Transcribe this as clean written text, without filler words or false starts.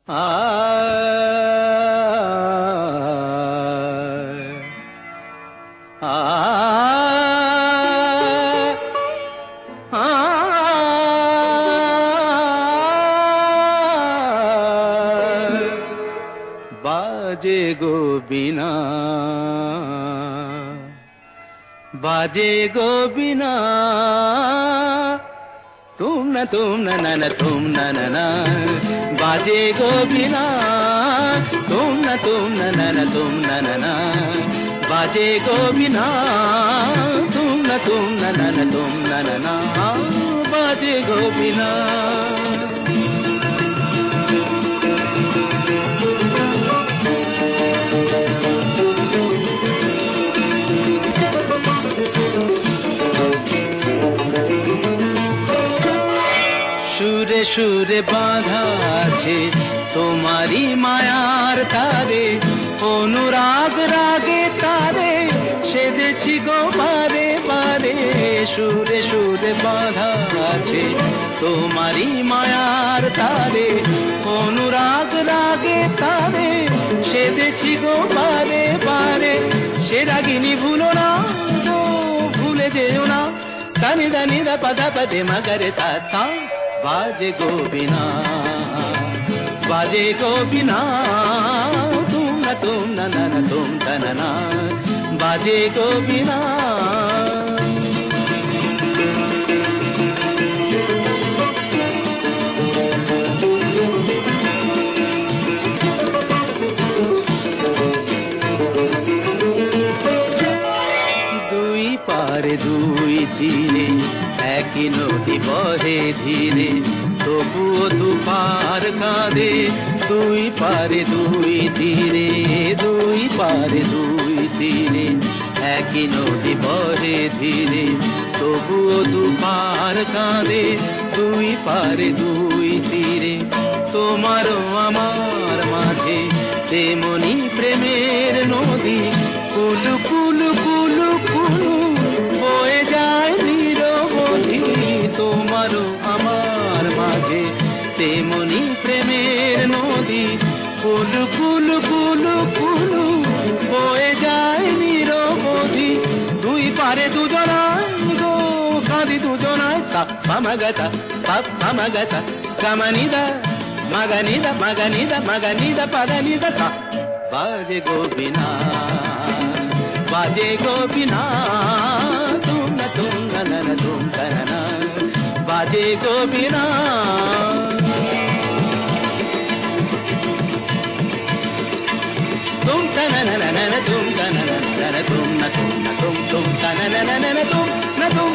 বাজে গো বিনা, বাজে গো বিনা, তুম না না না তুম না না, বাজে গো বিনা, তুম না না না, বাজে গো বিনা, তুম না না, বাজে গো বিনা। সুরে সুরে বাঁধা আছে তোমারি মায়ার তারে, অনুরাগ রাগে তারে সেজেছি গো বারে বারে। সুরে সুরে বাঁধা আছে তোমারি মায়ার তারে, অনুরাগ রাগে তারে সেজেছি গো বারে বারে। সে রাগিনী ভুলো না গো, ভুলে যেও না, দানি দানি দা পদা পদে মগরে তা। বাজে গো বিনা, বাজে গো বিনা, তুম না তুম না, বাজে গো বিনা। দুই পারে দুই তীরে একই নদী বহে ধীরে, তবুও দুপার কাঁদে। দুই পারে দুই তীরে, দুই পারে দুই তীরে একই নদী বহে ধীরে, তবুও দুপার কাঁদে। দুই পারে দুই তীরে তোমারও আমার মাঝে তেমনি প্রেমের নদী, কুলু কুলু কুলু কুলু বয়ে যায় নিরবধি। তোমারও আমার মাঝে তেমনি প্রেমের নদী, কুলু কুলু কুলু কুলু বয়ে যায় নিরবধি। দুই পারে দুজনায় গো কাঁদি দুজনায়, সামাগতা সামাগতা গামানিদা মাগানিদা মাগানিদা মাগানিদা পাদানিদা সা। বাজে গো বিনা, বাজে গো বিনা, তুম না তুম না, বাজে গো বিনা। তুম না তুম না তুম না তুম না তুম না তুম